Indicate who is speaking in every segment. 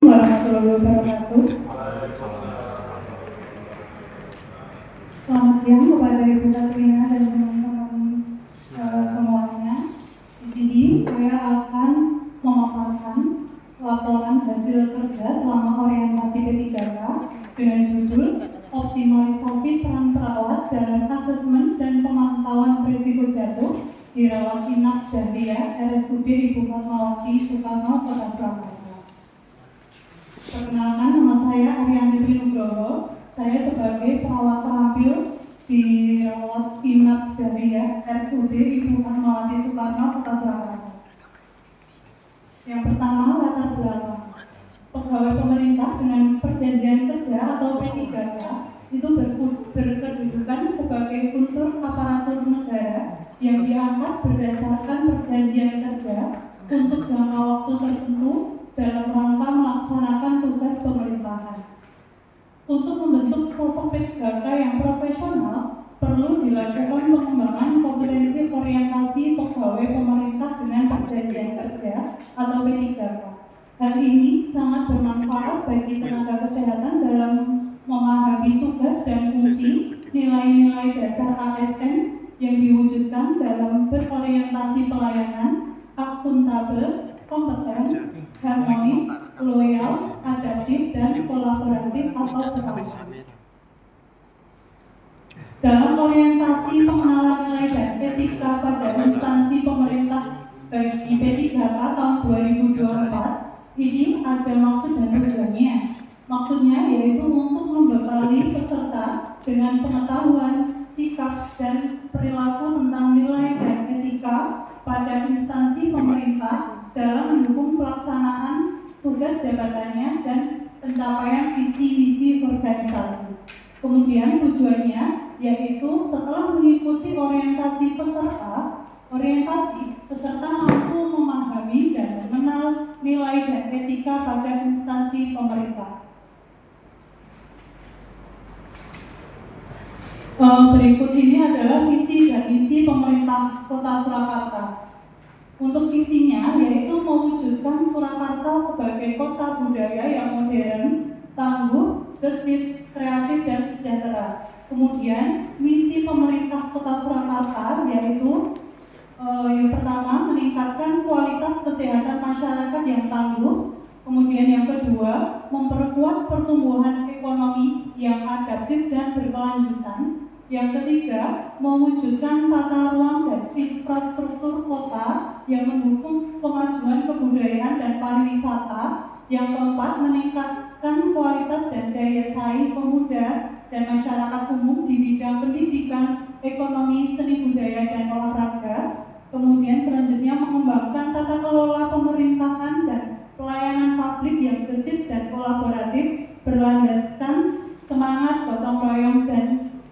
Speaker 1: Warahmatullahi wabarakatuh. Selamat siang kepada Ibu Katrina dan teman-teman semuanya. Di sini saya akan memaparkan laporan hasil kerja selama orientasi P3K dengan judul Optimalisasi Peran Perawat dalam Asesmen dan Pemantauan Risiko Jatuh di Rawat Inap Dahlia RSUD Ibu Fatmawati Soekarno, Kota Surakarta. Perkenalkan, nama saya Ariyanti Nugroho. Saya sebagai perawat terampil di Rawat Inap Dahlia RSUD Ibu Fatmawati Soekarno, Kota Surakarta. Yang pertama, latar belakang. Pegawai pemerintah dengan perjanjian kerja atau P3K itu berkedudukan sebagai unsur aparatur negara yang diangkat berdasarkan perjanjian kerja untuk jangka waktu tertentu dalam rangka melaksanakan tugas pemerintahan. Untuk membentuk sosok P3K yang profesional, perlu dilakukan pengembangan kompetensi orientasi pegawai pemerintah dengan perjanjian kerja atau P3K. Hal ini sangat bermanfaat bagi tenaga kesehatan dalam memahami tugas dan fungsi nilai-nilai dasar ASN yang diwujudkan dalam berorientasi pelayanan, akuntabel, kompeten, harmonis, loyal, adaptif, dan kolaboratif atau berawal. Dalam orientasi pengenalan nilai dan etika pada instansi pemerintah bagi P3K tahun 2024, ini ada maksud dan tujuannya. Maksudnya yaitu untuk membekali peserta dengan pengetahuan, sikap, dan perilaku tentang nilai dan etika pada instansi pemerintah dalam mendukung pelaksanaan tugas jabatannya dan pencapaian visi-misi organisasi. Kemudian tujuannya yaitu setelah mengikuti orientasi peserta mampu memahami dan mengenal nilai dan etika pada instansi pemerintah. Berikut ini adalah visi dan misi pemerintah Kota Surakarta. Untuk visinya yaitu mewujudkan Surakarta sebagai kota budaya yang modern, tangguh, gesit, kreatif, dan sejahtera. Kemudian misi pemerintah Kota Surakarta yaitu yang pertama, meningkatkan kualitas kesehatan masyarakat yang tangguh. Kemudian yang kedua, memperkuat pertumbuhan ekonomi yang adaptif dan berkelanjutan. Yang ketiga, mewujudkan tata ruang dan infrastruktur kota yang mendukung kemajuan kebudayaan dan pariwisata. Yang keempat, meningkatkan kualitas dan daya saing pemuda dan masyarakat umum di bidang pendidikan, ekonomi, seni budaya, dan olahraga. Kemudian selanjutnya mengembangkan tata kelola pemerintahan dan pelayanan publik yang gesit dan kolaboratif berlandaskan semangat gotong royong dan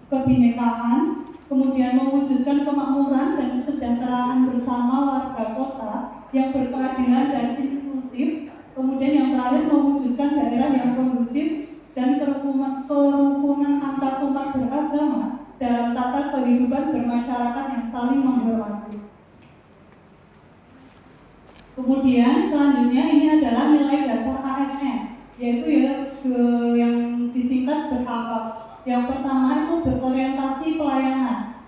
Speaker 1: kebinekaan. Kemudian mewujudkan kemakmuran dan kesejahteraan bersama warga kota yang berkeadilan dan inklusif. Kemudian yang terakhir, mewujudkan daerah yang kondusif dan kerukunan antarumat beragama dalam tata kehidupan bermasyarakat yang saling menghormati. Kemudian selanjutnya ini adalah nilai dasar ASN, yaitu yang disingkat berapa. Yang pertama itu berorientasi pelayanan,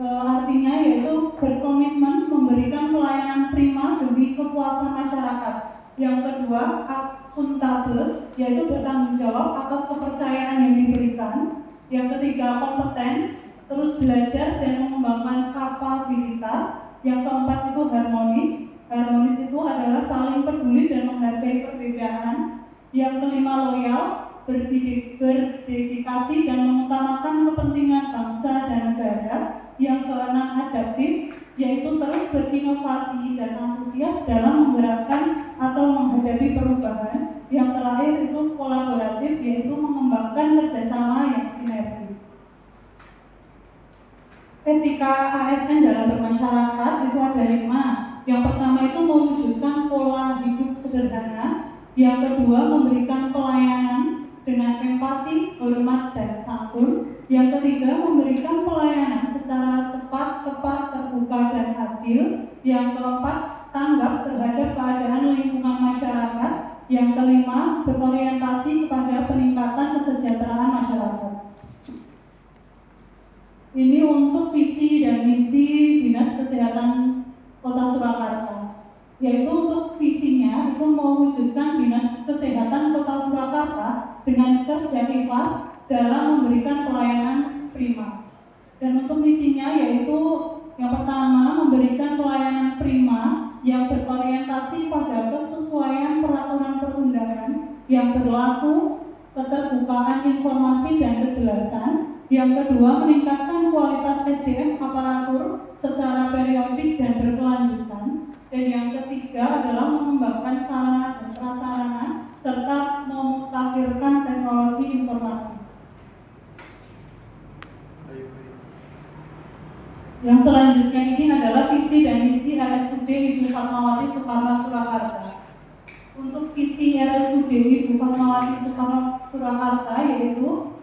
Speaker 1: artinya yaitu berkomitmen memberikan pelayanan prima demi kepuasan masyarakat. Yang kedua, akuntabel, yaitu bertanggung jawab atas kepercayaan yang diberikan. Yang ketiga, kompeten, terus belajar dan mengembangkan kapabilitas. Yang keempat itu harmonis. Harmonis itu adalah saling peduli dan menghargai perbedaan. Yang kelima, loyal, berdedikasi dan mengutamakan kepentingan bangsa dan negara. Yang keenam, adaptif, yaitu terus berinovasi dan antusias dalam menggerakkan atau menghadapi perubahan. Yang terakhir itu kolaboratif, yaitu mengembangkan kerjasama yang sinergis. Etika ASN dalam bermasyarakat itu ada 5. Yang pertama itu mewujudkan pola hidup sederhana. Yang kedua, memberikan pelayanan dengan empati, hormat, dan santun. Yang ketiga, memberikan pelayanan secara cepat, tepat, terbuka, dan adil. Yang keempat, tanggap terhadap keadaan lingkungan masyarakat. Yang kelima, berorientasi kepada peningkatan kesejahteraan masyarakat. Ini untuk visi dan misi Dinas Kesehatan Kota Surakarta. Yaitu untuk visinya itu mewujudkan Dinas Kesehatan Kota Surakarta dengan kerja ikhlas dalam memberikan pelayanan prima. Dan untuk misinya yaitu yang pertama, memberikan pelayanan prima yang berorientasi pada kesesuaian peraturan perundangan yang berlaku, keterbukaan informasi dan kejelasan. Yang kedua, meningkatkan kualitas SDM aparatur secara periodik dan berkelanjutan. Dan yang ketiga adalah mengembangkan sarana dan prasarana serta memutakhirkan teknologi informasi. Yang selanjutnya ini adalah visi dan misi RSUD Ibu Fatmawati Soekarno Surakarta. Untuk visi RSUD Ibu Fatmawati Soekarno Surakarta yaitu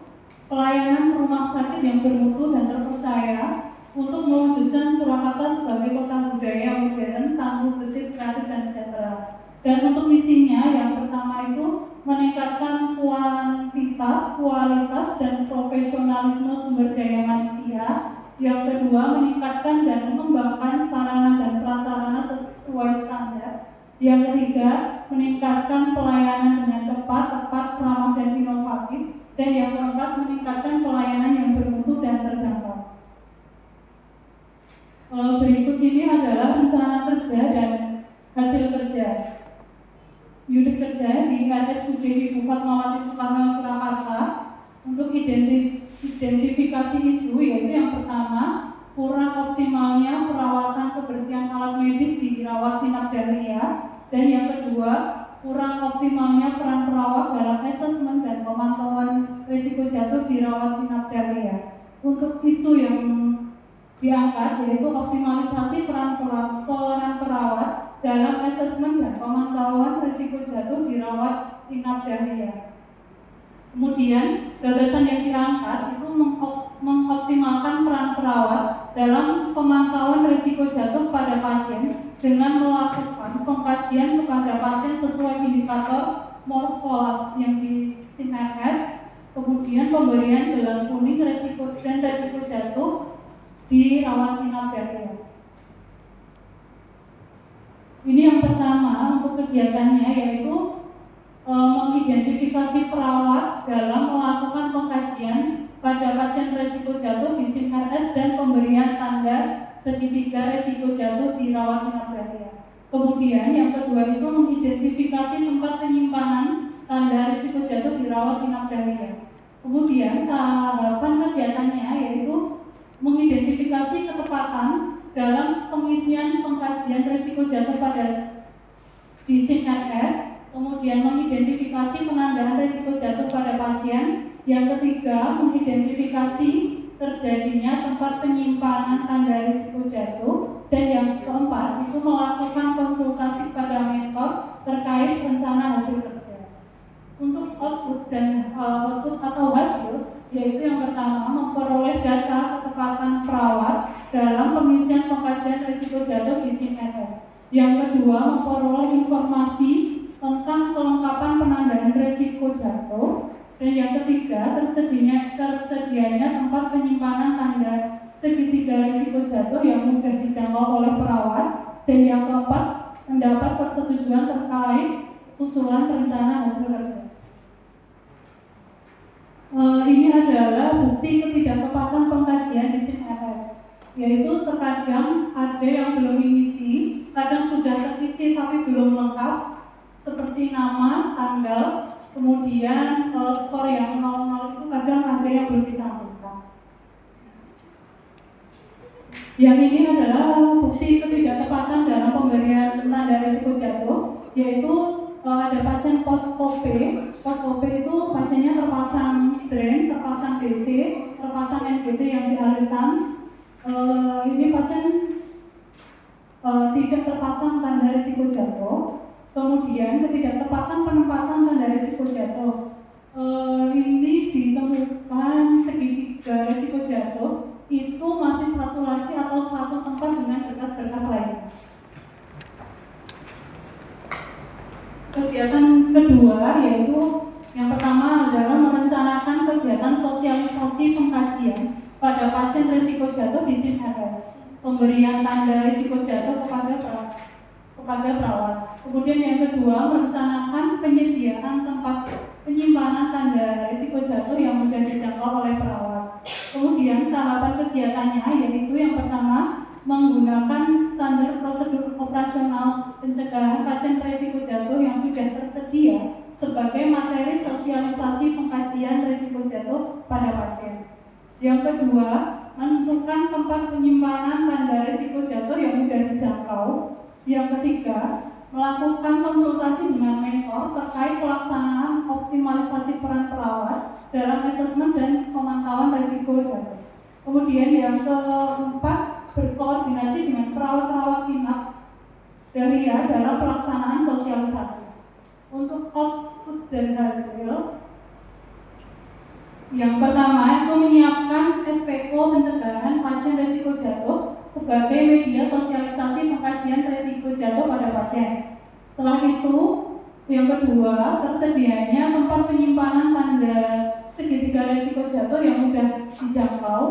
Speaker 1: pelayanan rumah sakit yang bermutu dan terpercaya untuk mewujudkan Surakarta sebagai kota budaya modern, tangguh, gesit, kreatif, dan sejahtera. Dan untuk misinya yang pertama itu meningkatkan kuantitas, kualitas, dan profesionalisme sumber daya manusia. Yang kedua, meningkatkan dan mengembangkan sarana dan prasarana sesuai standar. Yang ketiga, meningkatkan pelayanan dengan cepat, tepat, ramah, dan inovatif. Dan yang keempat, meningkatkan pelayanan yang bermutu dan terjangkau. Berikut ini adalah rencana kerja dan hasil kerja. Unit kerja di RSUD Ibu Fatmawati Soekarno Surakarta untuk identifikasi isu yaitu yang pertama, kurang optimalnya perawatan kebersihan alat medis di rawat inap dahlia. Dan yang kedua, kurang optimalnya peran perawat dalam asesmen dan pemantauan risiko jatuh di rawat inap dahlia. Untuk isu yang diangkat yaitu optimalisasi peran perawat dalam asesmen dan pemantauan risiko jatuh di rawat inap dahlia. Kemudian gagasan yang diangkat itu mengoptimalkan peran perawat dalam pemantauan risiko jatuh pada pasien dengan melakukan pengkajian kepada pasien sesuai indikator Morse yang di SIMRS, kemudian pemberian jalan kuning risiko dan risiko jatuh di rawat inap dahlia. Ini yang pertama untuk kegiatannya yaitu mengidentifikasi perawat dalam melakukan pengkajian pada pasien risiko jatuh di SIMRS dan pemberian tanda segitiga risiko jatuh di rawat inap dahlia. Kemudian yang kedua itu mengidentifikasi tempat penyimpanan tanda risiko jatuh di rawat inap dahlia. Kemudian tahapan kegiatannya yaitu mengidentifikasi ketepatan dalam pengisian pengkajian risiko jatuh pada di SIMRS. Kemudian mengidentifikasi penandaan risiko jatuh pada pasien. Yang ketiga, mengidentifikasi terjadinya tempat penyimpanan tanda risiko jatuh. Dan yang keempat, itu melakukan konsultasi pada mentor terkait rencana hasil kerja. Untuk output dan output atau hasil, yaitu yang pertama, memperoleh data ketepatan perawat dalam pengisian pengkajian risiko jatuh di SIMRS. Yang kedua, memperoleh informasi tentang kelengkapan penandaan risiko jatuh. Dan yang ketiga, tersedianya tempat penyimpanan tanda segitiga risiko jatuh yang mudah dijangkau oleh perawat. Dan yang keempat, mendapat persetujuan terkait usulan rencana hasil kerja. Ini adalah bukti ketidaktepatan pengkajian di SIMRS, yaitu terkadang ada yang belum mengisi, kadang sudah terisi tapi belum lengkap, seperti nama, tanggal, kemudian skor yang 00 itu kadang ada yang belum dicantumkan. Yang ini adalah bukti ketidaktepatan dalam pemberian tanda risiko jatuh, yaitu ada pasien post-OP. Post-OP itu pasiennya terpasang drain, terpasang DC, terpasang NGT yang dialirkan. Ini pasien tidak terpasang tanda risiko jatuh. Kemudian ketidaktepatan penempatan tanda risiko jatuh. Ini ditemukan segitiga risiko jatuh itu masih satu laci atau satu tempat dengan berkas-berkas lainnya. Kegiatan yaitu yang pertama adalah merencanakan kegiatan sosialisasi pengkajian pada pasien risiko jatuh di SIM-RS, pemberian tanda risiko jatuh kepada perawat. Kemudian yang kedua, merencanakan penyediaan tempat penyimpanan tanda risiko jatuh yang mudah dijangkau oleh perawat. Kemudian tahapan kegiatannya yaitu yang pertama, menggunakan standar prosedur operasional pencegahan pasien risiko jatuh yang sudah tersedia sebagai materi sosialisasi pengkajian risiko jatuh pada pasien. Yang kedua, menentukan tempat penyimpanan tanda risiko jatuh yang mudah dijangkau. Yang ketiga, melakukan konsultasi dengan mentor terkait pelaksanaan optimalisasi peran perawat dalam asesmen dan pemantauan risiko jatuh. Kemudian yang keempat, berkoordinasi dengan perawat-perawat inap Dahlia dalam pelaksanaan sosialisasi. Untuk output dan hasil, yang pertama itu menyiapkan SPO pencegahan pasien risiko jatuh sebagai media sosialisasi pengkajian risiko jatuh pada pasien. Setelah itu, yang kedua, tersedianya tempat penyimpanan tanda segitiga risiko jatuh yang mudah dijangkau.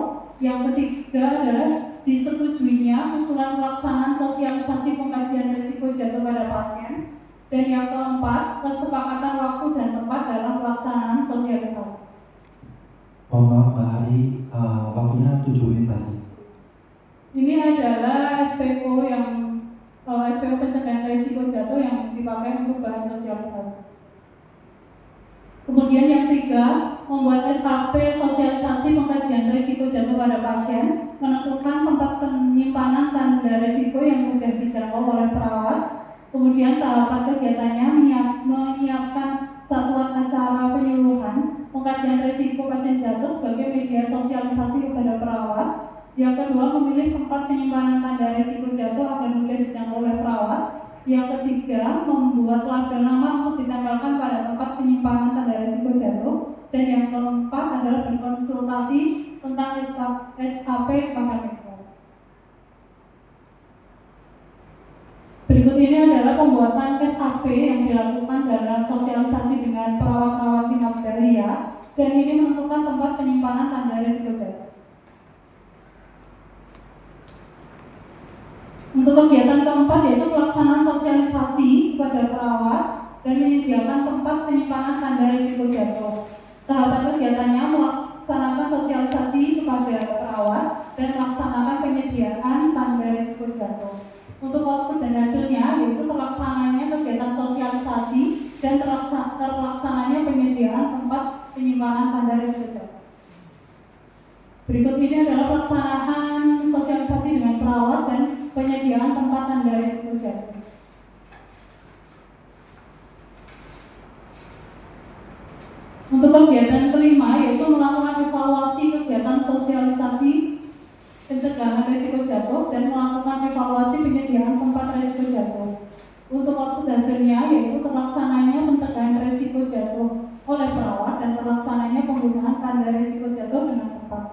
Speaker 1: Yang ketiga adalah disetujuinya usulan pelaksanaan sosialisasi pengkajian risiko jatuh pada pasien. Dan yang keempat, kesepakatan waktu dan tempat dalam pelaksanaan sosialisasi.
Speaker 2: Mohon maaf Mbak Ari, waktunya 7 menit tadi.
Speaker 1: Ini adalah SPO SPO pencegahan risiko jatuh yang dipakai untuk bahan sosialisasi. Kemudian yang tiga, membuat SAP sosialisasi pengkajian risiko jatuh pada pasien, menentukan tempat penyimpanan tanda risiko yang mudah dijangkau oleh perawat. Kemudian tahapan kegiatannya menyiapkan satuan acara penyuluhan pengkajian risiko pasien jatuh sebagai media sosialisasi kepada perawat. Yang kedua, memilih tempat penyimpanan tanda risiko jatuh agar mudah dijangkau oleh perawat. Yang ketiga, membuat label nama untuk ditempelkan pada tempat penyimpanan tanda risiko jatuh. Dan yang keempat adalah berkonsultasi tentang SAP kepada media. Berikut ini adalah pembuatan SAP yang dilakukan dalam sosialisasi dengan perawat-perawat inap Dahlia, dan ini menentukan tempat penyimpanan tanda risiko jatuh. Untuk kegiatan keempat yaitu pelaksanaan sosialisasi kepada perawat dan menyediakan tempat penyimpanan tanda risiko jatuh. Tahapan kegiatannya melaksanakan sosialisasi kepada perawat dan melaksanakan penyediaan tanda risiko jatuh. Untuk output dan hasilnya yaitu terlaksananya kegiatan sosialisasi dan terlaksananya penyediaan tempat penyimpanan tanda risiko jatuh. Berikut ini adalah pelaksanaan sosialisasi dengan perawat dan penyediaan tempat tanda risiko jatuh. Untuk kegiatan kelima yaitu melakukan evaluasi kegiatan sosialisasi pencegahan risiko jatuh dan melakukan evaluasi penyediaan tempat risiko jatuh. Untuk output hasilnya yaitu terlaksananya pencegahan risiko jatuh oleh perawat dan terlaksananya penggunaan tanda risiko jatuh dengan tepat.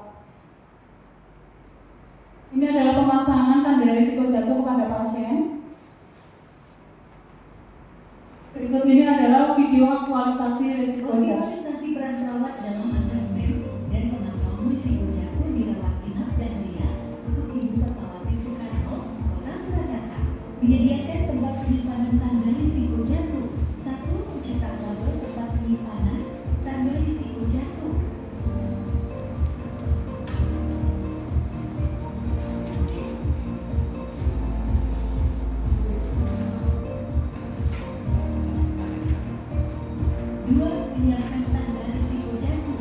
Speaker 1: Ini adalah pemasangan tanda risiko jatuh kepada pasien. Berikut ini adalah video aktualisasi risiko jatuh.
Speaker 3: Optimalisasi peran perawat dalam asesmen dan pemantauan risiko jatuh di rawat inap Dahlia, Ibu Pertawati Soekarno, Kota Surakarta, menyediakan tempat penyimpanan tanda risiko jatuh. 1. Mencetak label tempat penyimpanan tanda risiko jatuh. Menyiapkan tanda risiko jatuh.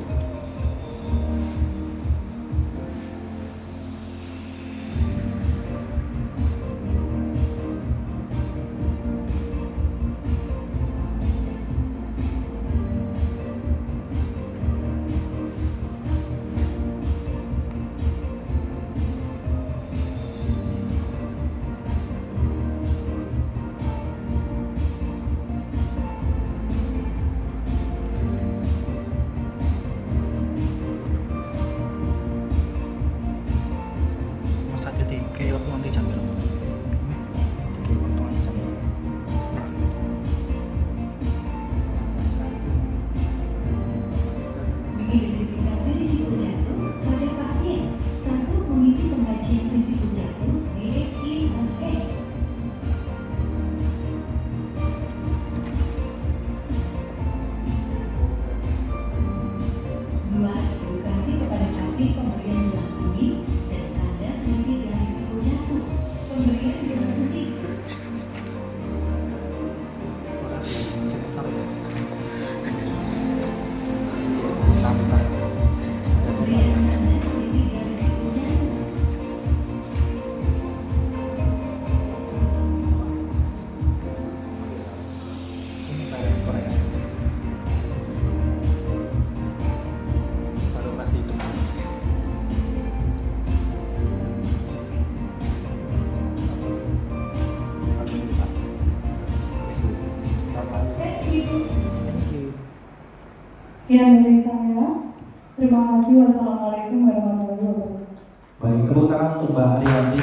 Speaker 1: Sekian dari saya. Terima kasih. Wassalamualaikum warahmatullahi wabarakatuh.
Speaker 2: Baik, tepuk tangan untuk Mbak Ariyanti.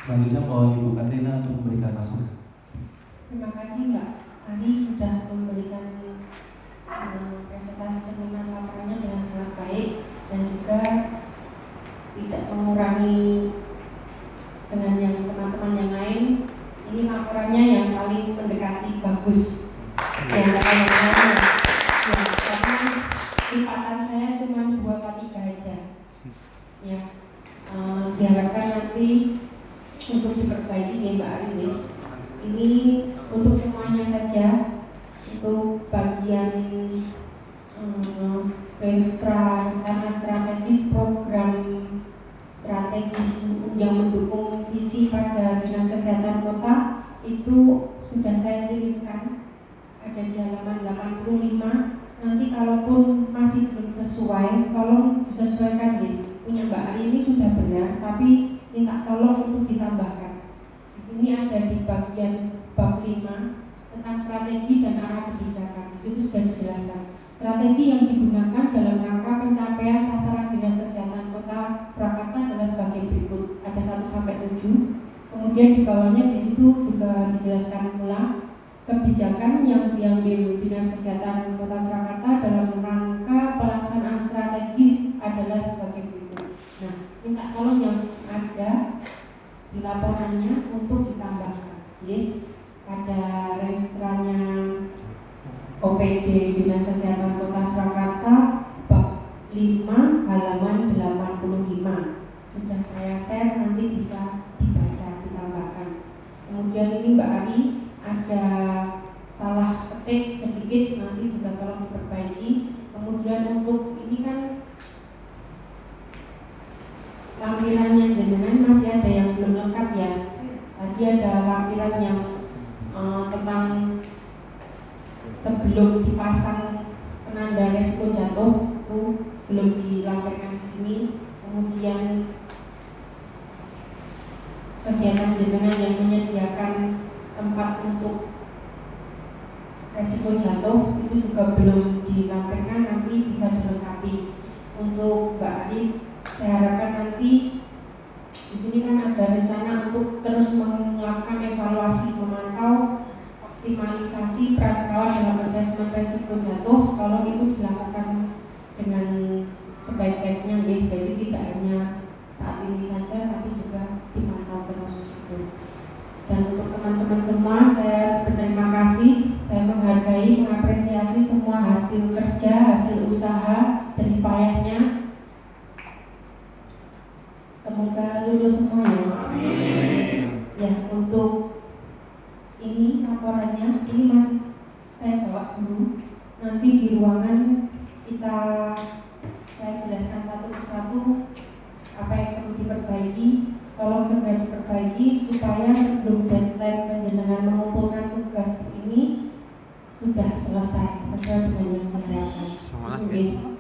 Speaker 2: Selanjutnya mohon Ibu Katrina untuk memberikan masukan.
Speaker 4: Terima kasih Mbak Ani sudah memberikan presentasi seminar laporannya dengan sangat baik dan juga tidak mengurangi dengan yang teman-teman yang lain. Ini laporannya yang paling mendekati bagus di antara yang lain. Ya, karena lipatan saya cuma 2/3 aja. Ya, diharapkan nanti untuk diperbaiki ya Mbak Arin ya. Ini untuk semuanya saja, untuk bagian rencana strategis program strategis yang mendukung visi pada Dinas Kesehatan Kota itu sudah saya kirimkan, ada di halaman 85. Nanti kalaupun masih belum sesuai, tolong disesuaikan ya. Punya Mbak Ari ini sudah benar, tapi minta tolong untuk ditambahkan. Di sini ada di bagian bab 5 tentang strategi dan arah kebijakan. Di situ sudah dijelaskan strategi yang digunakan dalam rangka pencapaian sasaran Dinas Kesehatan Kota Surakarta adalah sebagai berikut. Ada 1-7. Kemudian di bawahnya di situ juga dijelaskan pula kebijakan yang diambil Dinas Kesehatan Kota Surakarta dalam rangka pelaksanaan strategi adalah sebagai berikut. Nah, minta tolong yang ada di laporannya untuk ditambahkan. Jadi pada registranya OPD Dinas Kesehatan Kota Surakarta bab 5 halaman 85 sudah saya share, nanti bisa dibaca, ditambahkan. Kemudian ini Mbak Ari ada salah ketik sedikit, nanti juga tolong diperbaiki. Kemudian untuk ini kan lampirannya jenengan masih ada yang belum lengkap ya. Tadi ada lampiran yang tentang sebelum dipasang penanda resiko jatuh itu belum dilampirkan di sini. Kemudian kegiatan jenengan yang menyediakan tempat untuk resiko jatuh itu juga belum dilampirkan, nanti bisa dilengkapi. Untuk Mbak Ari, saya harapkan nanti di sini kan ada rencana untuk terus melakukan evaluasi, memantau optimalisasi peran perawat dalam asesmen resiko jatuh. Kalau itu dilakukan dengan sebaik-baiknya, jadi tidak hanya saat ini saja, tapi juga dimantau terus. Dan untuk teman-teman semua, saya berterima kasih. Saya menghargai, mengapresiasi semua hasil kerja, hasil usaha, jerih payahnya. Semoga lulus semua ya. Amin. Ya, untuk ini laporannya, ini masih saya bawa dulu. Nanti di ruangan saya jelaskan satu persatu apa yang perlu diperbaiki. Tolong segera diperbaiki supaya sebelum deadline penjenengan mengumpulkan tugas ini sudah selesai sesuai dengan yang diharapkan.